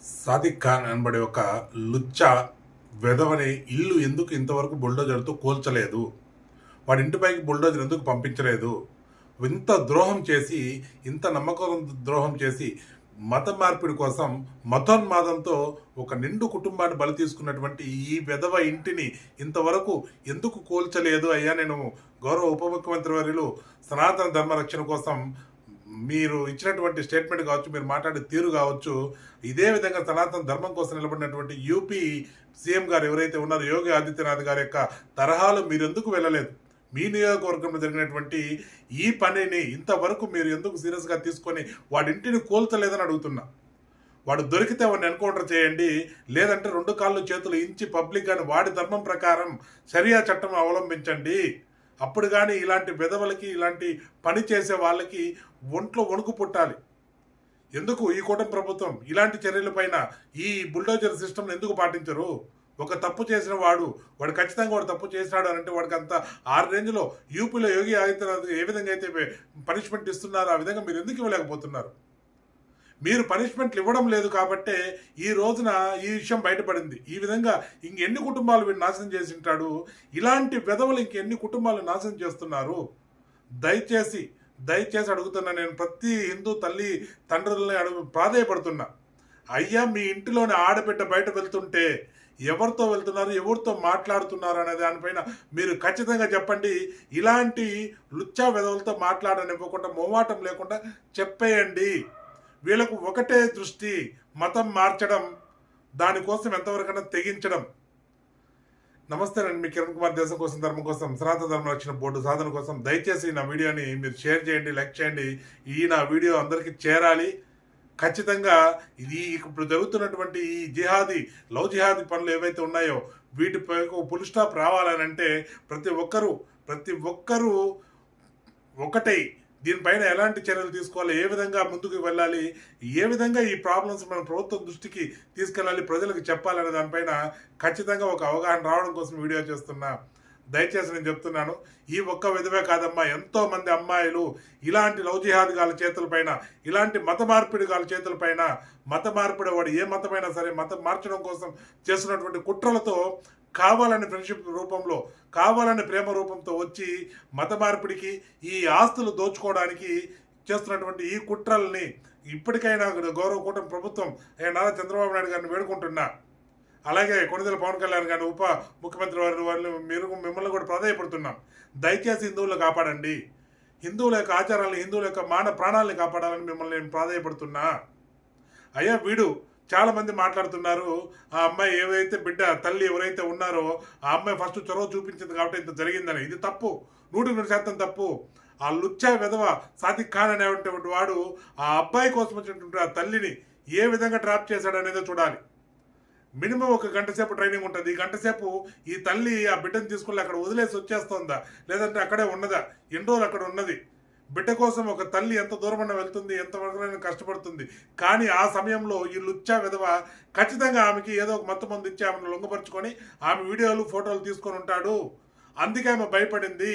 సాదిక్ ఖాన్ అనబడే ఒక లుచ్చా వెధవని ఇల్లు ఎందుకు ఇంతవరకు బుల్డోజర్తో కూల్చలేదు? వాడి ఇంటిపైకి బుల్డోజర్ ఎందుకు పంపించలేదు? ఇంత ద్రోహం చేసి, ఇంత నమ్మకం ద్రోహం చేసి, మత మార్పిడి కోసం మతోన్మాదంతో ఒక నిండు కుటుంబాన్ని బలి తీసుకున్నటువంటి ఈ వెధవ ఇంటిని ఇంతవరకు ఎందుకు కూల్చలేదు అయ్యా? నేను గౌరవ ఉప ముఖ్యమంత్రి వర్యులు సనాతన ధర్మ రక్షణ కోసం మీరు ఇచ్చినటువంటి స్టేట్మెంట్ కావచ్చు, మీరు మాట్లాడే తీరు కావచ్చు, ఇదే విధంగా సనాతన ధర్మం కోసం నిలబడినటువంటి యూపీ సీఎం గారు ఎవరైతే ఉన్నారో యోగి ఆదిత్యనాథ్ గారి యొక్క తరహాలో మీరు ఎందుకు వెళ్ళలేదు? మీ నియోజకవర్గంలో జరిగినటువంటి ఈ పనిని ఇంతవరకు మీరు ఎందుకు సీరియస్గా తీసుకొని వాడి ఇంటిని కూల్చలేదని అడుగుతున్నా. వాడు దొరికితే వాడిని ఎన్కౌంటర్ చేయండి, లేదంటే రెండు కాళ్ళు చేతులు ఇంచి పబ్లిక్ కానీ వాడి ధర్మం ప్రకారం షరియా చట్టం అవలంబించండి. అప్పుడు కానీ ఇలాంటి విధవలకి, ఇలాంటి పని చేసే వాళ్ళకి ఒంట్లో వణుకు పుట్టాలి. ఎందుకు ఈ కూటమి ప్రభుత్వం ఇలాంటి చర్యలపైన ఈ బుల్డోజర్ సిస్టమ్ని ఎందుకు పాటించరు? ఒక తప్పు చేసిన వాడు ఖచ్చితంగా వాడు తప్పు చేసినాడు అని అంటే వాడికి అంత ఆరు రేంజ్లో యూపీలో యోగి ఆదిత్యనాథ్ ఏ విధంగా అయితే పనిష్మెంట్ ఇస్తున్నారో ఆ విధంగా మీరు ఎందుకు ఇవ్వలేకపోతున్నారు? మీరు పనిష్మెంట్లు ఇవ్వడం లేదు కాబట్టే ఈ రోజున ఈ విషయం బయటపడింది. ఈ విధంగా ఇంకెన్ని కుటుంబాలు వీడు నాశనం చేసి ఉంటాడు? ఇలాంటి విధవలు ఇంకెన్ని కుటుంబాలు నాశనం చేస్తున్నారు? దయచేసి దయచేసి అడుగుతున్నా, నేను ప్రతి హిందూ తల్లి తండ్రులని ప్రాధేయపడుతున్నా. అయ్యా, మీ ఇంటిలోని ఆడబిడ్డ బయట వెళ్తుంటే ఎవరితో వెళ్తున్నారు, ఎవరితో మాట్లాడుతున్నారు అనే దానిపైన మీరు ఖచ్చితంగా చెప్పండి. ఇలాంటి లుచ్చా విధవులతో మాట్లాడనివ్వకుండా, మొహమాటం లేకుండా చెప్పేయండి. వీళ్ళకు ఒకటే దృష్టి, మతం మార్చడం, దానికోసం ఎంతవరకైనా తెగించడం. నమస్తే, నేను మీ కిరణ్ కుమార్. దేశం కోసం, ధర్మం కోసం, సనాతన ధర్మ రక్షణ బోర్డు సాధన కోసం దయచేసి నా వీడియోని మీరు షేర్ చేయండి, లైక్ చేయండి. నా వీడియో అందరికీ చేరాలి. ఖచ్చితంగా ఇది ఇప్పుడు జరుగుతున్నటువంటి ఈ లవ్ జిహాదీ పనులు ఏవైతే ఉన్నాయో వీటిపై ఫుల్ స్టాప్ రావాలని అంటే ప్రతి ఒక్కరూ ఒకటై దీనిపైన ఎలాంటి చర్యలు తీసుకోవాలి, ఏ విధంగా ముందుకు వెళ్ళాలి, ఏ విధంగా ఈ ప్రాబ్లమ్స్ మన ప్రభుత్వం దృష్టికి తీసుకెళ్ళాలి, ప్రజలకు చెప్పాలనే దానిపైన ఖచ్చితంగా ఒక అవగాహన రావడం కోసం వీడియో చేస్తున్నా. దయచేసి నేను చెప్తున్నాను, ఈ ఒక్క విధవే కాదమ్మా, ఎంతో మంది అమ్మాయిలు ఇలాంటి లవ్ జిహాద్ గాల చేతులపైన, ఇలాంటి మత మార్పిడి గాల చేతులపైన, మత మార్పిడి వాడు ఏ మతమైనా సరే మతం మార్చడం కోసం చేస్తున్నటువంటి కుట్రలతో కావాలని ఫ్రెండ్షిప్ రూపంలో, కావాలని ప్రేమ రూపంతో వచ్చి మత మార్పిడికి, ఈ ఆస్తులు దోచుకోవడానికి చేస్తున్నటువంటి ఈ కుట్రల్ని ఇప్పటికైనా గౌరవ కూటమి ప్రభుత్వం నారా చంద్రబాబు నాయుడు గారిని వేడుకుంటున్నా. అలాగే కొణిదెల పవన్ కళ్యాణ్ గారిని, ఉప ముఖ్యమంత్రి వాళ్ళు మిమ్మల్ని కూడా ప్రాధాయపడుతున్నాం. దయచేసి హిందువులు కాపాడండి. హిందువుల యొక్క ఆచారాలను, హిందువుల యొక్క ప్రాణాలను కాపాడాలని మిమ్మల్ని నేను ప్రాధాయపడుతున్నా. అయ్యా, చాలామంది మాట్లాడుతున్నారు, ఆ అమ్మాయి ఏవైతే తల్లి ఎవరైతే ఉన్నారో ఆ అమ్మాయి ఫస్ట్ చొరవ చూపించింది కాబట్టి ఇంత జరిగిందని. ఇది తప్పు, 100% తప్పు. ఆ లుచ్చా విధవ సాదిక్ ఖాన్ అనేటువంటి వాడు ఆ అబ్బాయి కోసం వచ్చినటువంటి ఆ తల్లిని ఏ విధంగా ట్రాప్ చేశాడనేదో చూడాలి. మినిమం 1 గంట సేపు ట్రైనింగ్ ఉంటుంది. ఈ గంట సేపు ఈ తల్లి ఆ బిడ్డను తీసుకుని అక్కడ వదిలేసి వచ్చేస్తుందా, లేదంటే అక్కడే ఉన్నదా? ఎన్ని రోజులు అక్కడ ఉన్నది? బిడ్డ కోసం ఒక తల్లి ఎంత దూరమన్నా వెళ్తుంది, ఎంతవరకు కష్టపడుతుంది. కానీ ఆ సమయంలో ఈ లుచ్చా విధవ ఖచ్చితంగా ఆమెకి ఏదో ఒక మత్తు మంది ఇచ్చి ఆమెను లొంగపరుచుకొని ఆమె వీడియోలు, ఫోటోలు తీసుకొని ఉంటాడు. అందుకే ఆమె భయపడింది.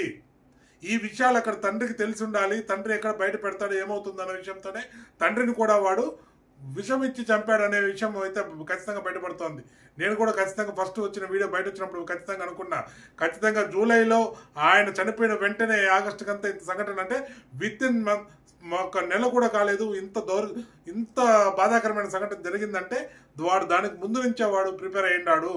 ఈ విషయాలు అక్కడ తండ్రికి తెలిసి ఉండాలి. తండ్రి ఎక్కడ బయట పెడతాడు, ఏమవుతుంది అనే విషయంతోనే తండ్రిని కూడా వాడు విషం ఇచ్చి చంపాడనే విషయం అయితే ఖచ్చితంగా బయటపడుతోంది. నేను కూడా ఖచ్చితంగా ఫస్ట్ వచ్చిన వీడియో బయట వచ్చినప్పుడు ఖచ్చితంగా అనుకున్నా, ఖచ్చితంగా జూలైలో ఆయన చనిపోయిన వెంటనే ఆగస్టుకంతా ఇంత సంఘటన అంటే వితిన్ ఒక నెల కూడా కాలేదు, ఇంత బాధాకరమైన సంఘటన జరిగిందంటే వాడు దానికి ముందు నుంచే వాడు ప్రిపేర్ అయ్యిండాడు.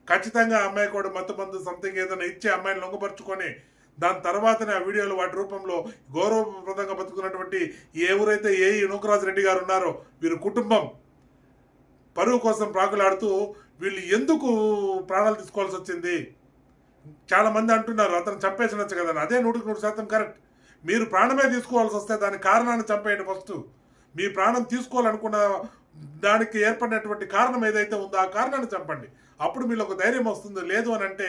ఖచ్చితంగా అమ్మాయి కూడా మందు సంథింగ్ ఏదైనా ఇచ్చి అమ్మాయిని లొంగపరుచుకొని దాని తర్వాతనే ఆ వీడియోలు వాటి రూపంలో గౌరవప్రదంగా బతుకున్నటువంటి ఎవరైతే నూకరాజు రెడ్డి గారు ఉన్నారో వీరి కుటుంబం పరువు కోసం ప్రాకులాడుతూ వీళ్ళు ఎందుకు ప్రాణాలు తీసుకోవాల్సి వచ్చింది? చాలామంది అంటున్నారు అతను చంపేసినచ్చు కదా. అదే 100% కరెక్ట్. మీరు ప్రాణమే తీసుకోవాల్సి వస్తే దాని కారణాన్ని చంపేయండి. ఫస్ట్ మీ ప్రాణం తీసుకోవాలనుకున్న దానికి ఏర్పడినటువంటి కారణం ఏదైతే ఉందో ఆ కారణాన్ని చంపండి. అప్పుడు మీరు ఒక ధైర్యం వస్తుంది. లేదు అని అంటే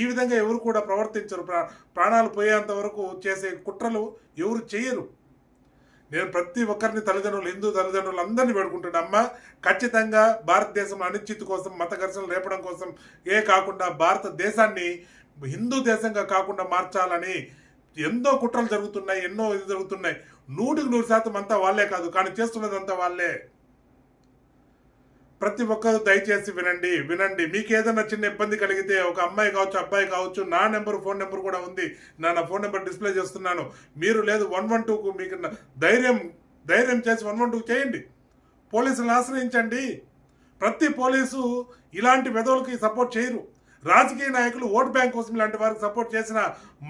ఈ విధంగా ఎవరు కూడా ప్రవర్తించరు. ప్రాణాలు పోయేంత వరకు చేసే కుట్రలు ఎవరు చేయరు. నేను ప్రతి ఒక్కరిని హిందూ తల్లిదండ్రులు అందరినీ వేడుకుంటున్నా, ఖచ్చితంగా భారతదేశం అనిశ్చితి కోసం, మత ఘర్షణలు రేపడం కోసం కాకుండా భారతదేశాన్ని హిందూ దేశంగా కాకుండా మార్చాలని ఎన్నో కుట్రలు జరుగుతున్నాయి, ఎన్నో జరుగుతున్నాయి. 100% అంతా వాళ్ళే కాదు, కానీ చేస్తున్నదంతా వాళ్ళే. ప్రతి ఒక్కరు దయచేసి వినండి. మీకు ఏదైనా చిన్న ఇబ్బంది కలిగితే ఒక అమ్మాయి కావచ్చు, అబ్బాయి కావచ్చు, నా ఫోన్ నెంబర్ కూడా ఉంది. నా ఫోన్ నెంబర్ డిస్ప్లే చేస్తున్నాను. మీరు లేదు 112కు మీకు ధైర్యం చేసి 112 చేయండి. పోలీసులను ఆశ్రయించండి. ప్రతి పోలీసు ఇలాంటి వెధవులకి సపోర్ట్ చేయరు. రాజకీయ నాయకులు ఓట్ బ్యాంక్ కోసం ఇలాంటి వారికి సపోర్ట్ చేసిన,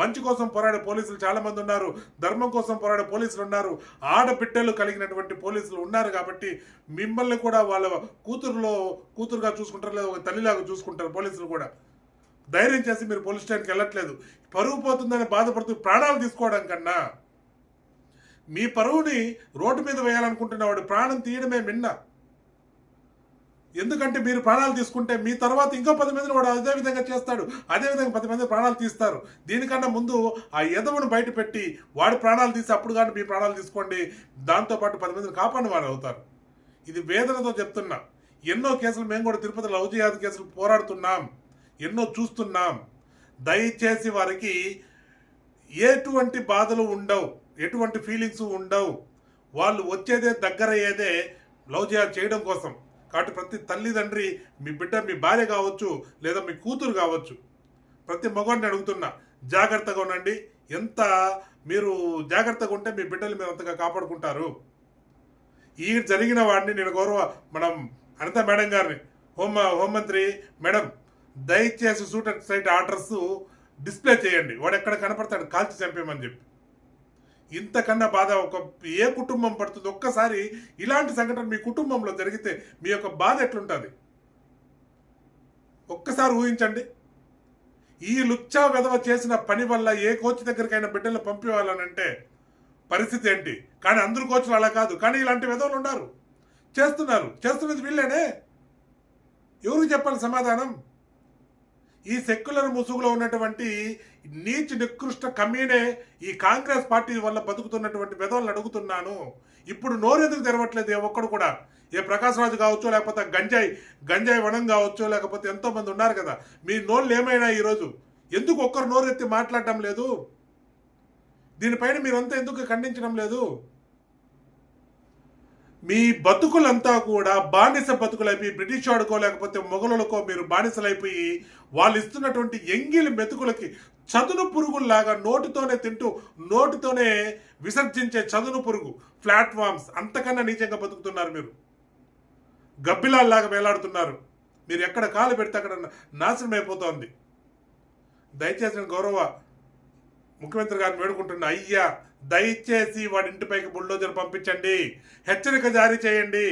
మంచి కోసం పోరాడే పోలీసులు చాలా మంది ఉన్నారు. ధర్మం కోసం పోరాడే పోలీసులు ఉన్నారు. ఆడబిడ్డలు కలిగినటువంటి పోలీసులు ఉన్నారు. కాబట్టి మిమ్మల్ని కూడా వాళ్ళ కూతురుగా చూసుకుంటారు, లేదా ఒక తల్లిలాగా చూసుకుంటారు. పోలీసులు కూడా ధైర్యం చేసి మీరు పోలీస్ స్టేషన్కి వెళ్ళట్లేదు. పరువు పోతుందని బాధపడుతూ ప్రాణాలు తీసుకోవడం కన్నా మీ పరువుని రోడ్డు మీద వేయాలనుకుంటున్న వాడు ప్రాణం తీయడమే మిన్న. ఎందుకంటే మీరు ప్రాణాలు తీసుకుంటే మీ తర్వాత ఇంకో 10 మందిని వాడు అదే విధంగా చేస్తాడు. అదేవిధంగా 10 మంది ప్రాణాలు తీస్తారు. దీనికన్నా ముందు ఆ ఎదవను బయట పెట్టి వాడి ప్రాణాలు తీసి అప్పుడు కానీ మీ ప్రాణాలు తీసుకోండి. దాంతోపాటు 10 మందిని కాపాడిన వారు అవుతారు. ఇది వేదనతో చెప్తున్నా. ఎన్నో కేసులు మేము కూడా తిరుపతి లవ్ జిహాద్ కేసులు పోరాడుతున్నాం, ఎన్నో చూస్తున్నాం. దయచేసి వారికి ఎటువంటి బాధలు ఉండవు, ఎటువంటి ఫీలింగ్స్ ఉండవు. వాళ్ళు వచ్చేదే దగ్గర అయ్యేదే లవ్ జిహాద్ చేయడం కోసం. కాబట్టి ప్రతి తల్లిదండ్రి మీ బిడ్డ, మీ భార్య కావచ్చు, లేదా మీ కూతురు కావచ్చు, ప్రతి మగవాడిని అడుగుతున్నా, జాగ్రత్తగా ఉండండి. ఎంత మీరు జాగ్రత్తగా ఉంటే మీ బిడ్డలు మీరు అంతగా కాపాడుకుంటారు. ఈ జరిగిన వాడిని నేను మనం అనిత మేడం గారిని, హోంమంత్రి మేడం, దయచేసి సూటెడ్ సైట్ ఆర్డర్స్ డిస్ప్లే చేయండి. వాడు ఎక్కడ కనపడతాడు కాల్చి చంపేమని చెప్పి. ఇంతకన్నా బాధ ఏ కుటుంబం పడుతుంది? ఒక్కసారి ఇలాంటి సంఘటన మీ కుటుంబంలో జరిగితే మీ యొక్క బాధ ఎట్లుంటుంది ఒక్కసారి ఊహించండి. ఈ లుచ్చా వెధవ చేసిన పని వల్ల ఏ కోచ్ దగ్గరికైనా బిడ్డలు పంపివ్వాలనంటే పరిస్థితి ఏంటి? కానీ అందరూ కోచ్లు అలా కాదు. కానీ ఇలాంటి వెధవలు ఉన్నారు, చేస్తున్నది వీళ్ళేనే. ఎవరికి చెప్పాలి సమాధానం? ఈ సెక్యులర్ ముసుగులో ఉన్నటువంటి నీచ్ నికృష్ట కమీనే ఈ కాంగ్రెస్ పార్టీ వల్ల బతుకుతున్నటువంటి వెధవలను అడుగుతున్నాను. ఇప్పుడు నోరెందుకు తెరవట్లేదు ఏ ఒక్కడు కూడా? ఏ ప్రకాష్ రాజు కావచ్చు, లేకపోతే గంజాయి వనం కావచ్చు, లేకపోతే ఎంతో మంది ఉన్నారు కదా. మీ నోళ్ళు ఏమైనా ఈరోజు ఎందుకు ఒక్కరు నోరెత్తి మాట్లాడటం లేదు? దీనిపైన మీరంతా ఎందుకు ఖండించడం లేదు? మీ బతుకులంతా కూడా బానిస బతుకులైపోయి, బ్రిటిష్ వాడుకో లేకపోతే మొఘలులకో మీరు బానిసలైపోయి, వాళ్ళు ఇస్తున్నటువంటి ఎంగిలి మెతుకులకి చదును పురుగుల్లాగా నోటితోనే తింటూ నోటితోనే విసర్జించే చదును పురుగు ప్లాట్ఫామ్స్ అంతకన్నా నీచంగా బతుకుతున్నారు. మీరు గబ్బిలాల్లాగా వేలాడుతున్నారు. మీరు ఎక్కడ కాలు పెడితే అక్కడ నాశనం అయిపోతోంది. దయచేసి గౌరవ ముఖ్యమంత్రి గారిని వేడుకుంటున్నా, అయ్యా దయచేసి వాడి ఇంటిపైకి బుల్డోజర్ పంపించండి, హెచ్చరిక జారీ చేయండి.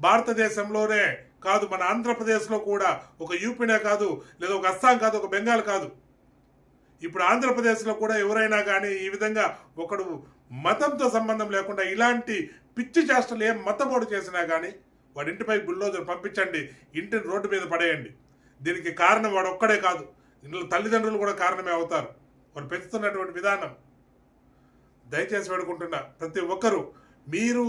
భారతదేశంలోనే కాదు, మన ఆంధ్రప్రదేశ్లో కూడా, ఒక యూపీనే కాదు, లేదా ఒక అస్సాం కాదు, ఒక బెంగాల్ కాదు, ఇప్పుడు ఆంధ్రప్రదేశ్లో కూడా ఎవరైనా కానీ ఈ విధంగా ఒకడు మతంతో సంబంధం లేకుండా ఇలాంటి పిచ్చి చేష్టలు ఏం మతమోడు చేసినా కానీ వాడి ఇంటిపై బుల్డోజర్ పంపించండి, ఇంటిని రోడ్డు మీద పడేయండి. దీనికి కారణం వాడు ఒక్కడే కాదు, ఇంట్లో తల్లిదండ్రులు కూడా కారణమే అవుతారు. వాడు పెంచుతున్నటువంటి విధానం. దయచేసి వేడుకుంటున్నా, ప్రతి ఒక్కరూ మీరు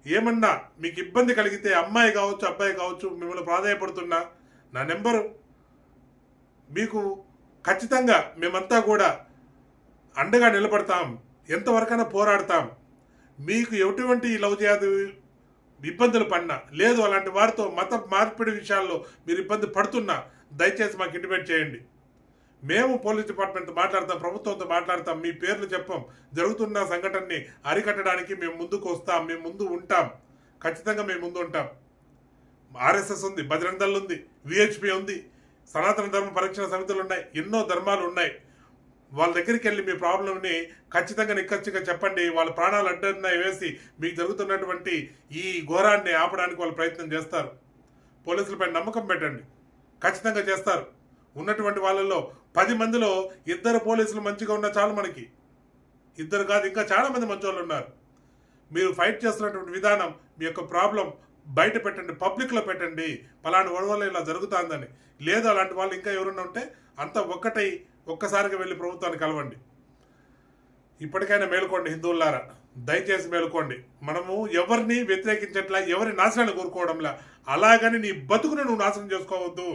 ఏమన్నా మీకు ఇబ్బంది కలిగితే, అమ్మాయి కావచ్చు, అబ్బాయి కావచ్చు, మిమ్మల్ని ప్రాధాయపడుతున్నా నా నెంబరు మీకు ఖచ్చితంగా మేమంతా కూడా అండగా నిలబడతాం, ఎంతవరకైనా పోరాడతాం. మీకు ఎటువంటి లవ్ జిహాద్ ఇబ్బందులు పడినా, లేదు అలాంటి వారితో మత మార్పిడి విషయాల్లో మీరు ఇబ్బంది పడుతున్నా దయచేసి మాకు ఇంటిమేట్ చేయండి. మేము పోలీస్ డిపార్ట్మెంట్తో మాట్లాడతాం, ప్రభుత్వంతో మాట్లాడతాం, మీ పేర్లు చెప్పాం. జరుగుతున్న సంఘటనని అరికట్టడానికి మేము ముందుకు వస్తాం, మేము ముందు ఉంటాం, ఖచ్చితంగా మేము ముందు ఉంటాం. ఆర్ఎస్ఎస్ ఉంది, బజరంగ దళ్ ఉంది, విహెచ్పి ఉంది, సనాతన ధర్మ పరీక్షణ సమితులు ఉన్నాయి, ఎన్నో ధర్మాలు ఉన్నాయి. వాళ్ళ దగ్గరికి వెళ్ళి మీ ప్రాబ్లంని ఖచ్చితంగా నిక్కచ్చిగా చెప్పండి. వాళ్ళ ప్రాణాలు అడ్డంగా వేసి మీకు జరుగుతున్నటువంటి ఈ ఘోరాన్ని ఆపడానికి వాళ్ళు ప్రయత్నం చేస్తారు. పోలీసులపై నమ్మకం పెట్టండి, ఖచ్చితంగా చేస్తారు. ఉన్నటువంటి వాళ్ళల్లో 10 మందిలో 2 పోలీసులు మంచిగా ఉన్న చాలు మనకి. 2 కాదు, ఇంకా చాలా మంది మంచి వాళ్ళు ఉన్నారు. మీరు ఫైట్ చేస్తున్నటువంటి విధానం, మీ యొక్క ప్రాబ్లం బయట పెట్టండి, పబ్లిక్లో పెట్టండి. పలానా వల్ల ఇలా జరుగుతుందని. లేదు అలాంటి వాళ్ళు ఇంకా ఎవరైనా ఉంటే అంతా ఒక్కసారిగా వెళ్ళి ప్రభుత్వాన్ని కలవండి. ఇప్పటికైనా మేలుకోండి హిందువులారా, దయచేసి మేలుకోండి. మనము ఎవరిని వ్యతిరేకించట్లా, ఎవరి నాశనాన్ని కోరుకోవడంలా. అలాగని నీ బతుకును నువ్వు నాశనం చేసుకోవద్దు.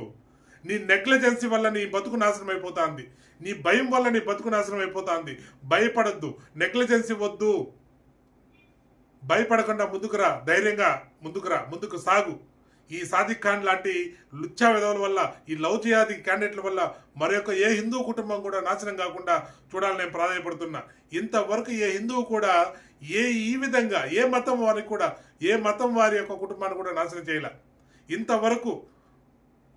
నీ నెగ్లిజెన్సీ వల్ల నీ బతుకు నాశనం అయిపోతుంది, నీ భయం వల్ల నీ బతుకు నాశనం అయిపోతుంది. భయపడద్దు, నెగ్లిజెన్సీ వద్దు. భయపడకుండా ముందుకు రా, ధైర్యంగా ముందుకు సాగు. ఈ సాదిక్ ఖాన్ లాంటి లుచ్చా విధవుల వల్ల, ఈ లవ్ జిహాదీ క్యాండిడేట్ల వల్ల మరొక ఏ హిందూ కుటుంబం కూడా నాశనం కాకుండా చూడాలని నేను ప్రాధాన్యపడుతున్నా. ఇంతవరకు ఏ హిందువు కూడా ఈ విధంగా ఏ మతం వారి యొక్క కుటుంబాన్ని కూడా నాశనం చేయలే. ఇంతవరకు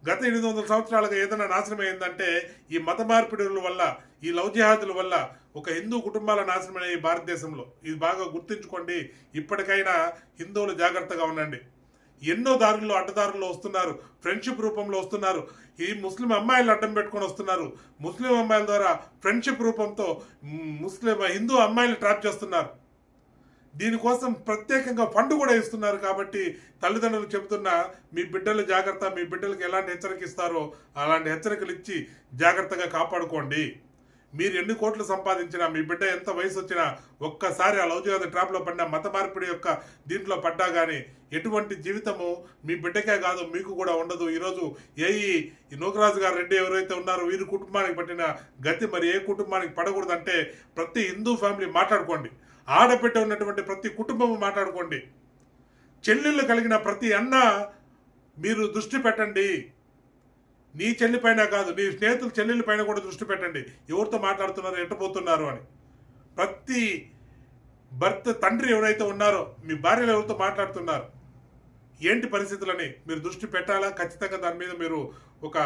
గత 800 సంవత్సరాలుగా ఏదైనా నాశనం అయిందంటే ఈ మత మార్పిడుల వల్ల, ఈ లవ్ జిహాదుల వల్ల ఒక హిందూ కుటుంబాల నాశనమైన ఈ భారతదేశంలో. ఇది బాగా గుర్తుంచుకోండి. ఇప్పటికైనా హిందువులు జాగ్రత్తగా ఉండండి. ఎన్నో దారుల్లో అడ్డదారుల్లో వస్తున్నారు, ఫ్రెండ్షిప్ రూపంలో వస్తున్నారు. ఈ ముస్లిం అమ్మాయిలు అడ్డం పెట్టుకొని వస్తున్నారు. ముస్లిం అమ్మాయిల ద్వారా ఫ్రెండ్షిప్ రూపంతో హిందూ అమ్మాయిలు ట్రాప్ చేస్తున్నారు. దీనికోసం ప్రత్యేకంగా ఫండ్ కూడా ఇస్తున్నారు. కాబట్టి తల్లిదండ్రులు చెబుతున్నా, మీ బిడ్డలు జాగ్రత్త, మీ బిడ్డలకు ఎలాంటి హెచ్చరిక ఇస్తారో అలాంటి హెచ్చరికలు ఇచ్చి జాగ్రత్తగా కాపాడుకోండి. మీరు ఎన్ని కోట్లు సంపాదించినా, మీ బిడ్డ ఎంత వయసు వచ్చినా, ఒక్కసారి ఆ లవ్ జిహాదీ ట్రాప్లో పడినా, మత మార్పిడి యొక్క దీంట్లో పడ్డా కానీ ఎటువంటి జీవితము మీ బిడ్డకే కాదు మీకు కూడా ఉండదు. ఈరోజు ఈ నూకరాజు గారు రెడ్డి ఎవరైతే ఉన్నారో వీరి కుటుంబానికి పట్టిన గతి మరి ఏ కుటుంబానికి పడకూడదంటే ప్రతి హిందూ ఫ్యామిలీ మాట్లాడుకోండి. ఆడబిడ్డ ఉన్నటువంటి ప్రతి కుటుంబము మాట్లాడుకోండి. చెల్లెళ్ళు కలిగిన ప్రతి అన్న మీరు దృష్టి పెట్టండి. నీ చెల్లిపైన కాదు, నీ స్నేహితుల చెల్లెళ్ళ పైన కూడా దృష్టి పెట్టండి. ఎవరితో మాట్లాడుతున్నారు, ఎట్టబోతున్నారు అని. ప్రతి భర్త తండ్రి ఎవరైతే ఉన్నారో మీ భార్యలు ఎవరితో మాట్లాడుతున్నారు, ఏంటి పరిస్థితులని మీరు దృష్టి పెట్టాలా. ఖచ్చితంగా దాని మీద మీరు ఒక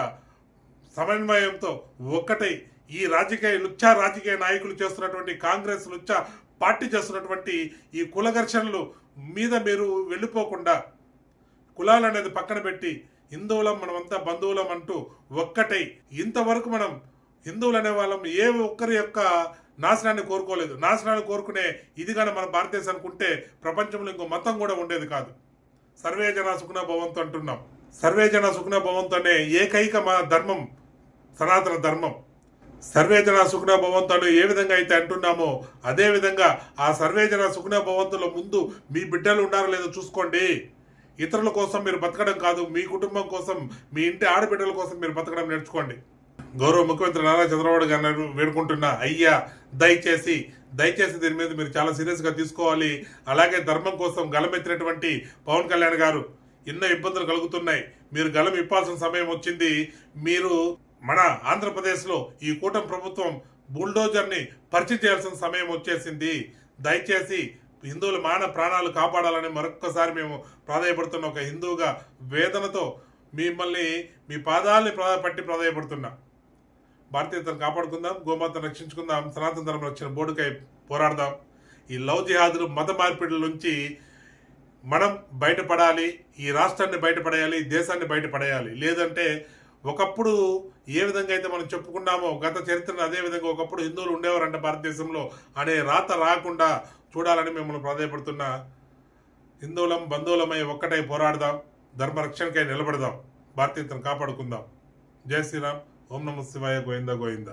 సమన్వయంతో ఒక్కటై ఈ లుచ్చా రాజకీయ నాయకులు చేస్తున్నటువంటి కాంగ్రెస్ లుచ్చా పార్టీ చేస్తున్నటువంటి ఈ కుల ఘర్షణలు మీద మీరు వెళ్ళిపోకుండా, కులాలు అనేది పక్కన పెట్టి హిందువులం మనమంతా బంధువులం అంటూ ఒక్కటై, ఇంతవరకు మనం హిందువులు అనే వాళ్ళం ఏ ఒక్కరి యొక్క నాశనాన్ని కోరుకోలేదు. నాశనాన్ని కోరుకునే ఇది కానీ మన భారతదేశానికి ఉంటే ప్రపంచంలో ఇంకో మతం కూడా ఉండేది కాదు. సర్వే జన సుఖినో భవంతు అంటున్నాం. సర్వే జన సుఖినో భవంతు అనే ఏకైక మా ధర్మం సనాతన ధర్మం. సర్వే జన సుఖినో భవంతు అని ఏ విధంగా అయితే అంటున్నామో అదే విధంగా ఆ సర్వే జన సుఖినో భవంతులో ముందు మీ బిడ్డలు ఉన్నారో లేదో చూసుకోండి. ఇతరుల కోసం మీరు బతకడం కాదు, మీ కుటుంబం కోసం, మీ ఇంటి ఆడబిడ్డల కోసం మీరు బతకడం నేర్చుకోండి. గౌరవ ముఖ్యమంత్రి నారా చంద్రబాబు గారు వేడుకుంటున్నా, అయ్యా దయచేసి దీని మీద మీరు చాలా సీరియస్గా తీసుకోవాలి. అలాగే ధర్మం కోసం గలమెత్తినటువంటి పవన్ కళ్యాణ్ గారు, ఎన్నో ఇబ్బందులు కలుగుతున్నాయి, మీరు గలం ఇప్పాల్సిన సమయం వచ్చింది. మీరు మన ఆంధ్రప్రదేశ్లో ఈ కూటమి ప్రభుత్వం బుల్డోజర్ని పరిచయం చేయాల్సిన సమయం వచ్చేసింది. దయచేసి హిందువుల మాన ప్రాణాలు కాపాడాలని మరొక్కసారి మేము ప్రాధాయపడుతున్న ఒక హిందువుగా వేదనతో మిమ్మల్ని మీ పాదాలని పట్టి ప్రాధాయపడుతున్నా. భారతీయతను కాపాడుకుందాం, గోమాతను రక్షించుకుందాం, సనాతన ధర్మం రక్షణ బోర్డుకై పోరాడదాం. ఈ లవ్ జిహాదులు మత మార్పిడుల నుంచి మనం బయటపడాలి. ఈ రాష్ట్రాన్ని బయటపడేయాలి, దేశాన్ని బయటపడేయాలి. లేదంటే ఒకప్పుడు ఏ విధంగా అయితే మనం చెప్పుకున్నామో గత చరిత్రను, అదే విధంగా ఒకప్పుడు హిందువులు ఉండేవారంట భారతదేశంలో అనే రాత రాకుండా చూడాలని మిమ్మల్ని ప్రాధాయపడుతున్నా. హిందువులం బంధువులమై ఒక్కటై పోరాడదాం, ధర్మరక్షణకై నిలబడదాం, భారతీయతను కాపాడుకుందాం. జై శ్రీరామ్. ఓం నమః శివాయ. గోవింద గోవింద.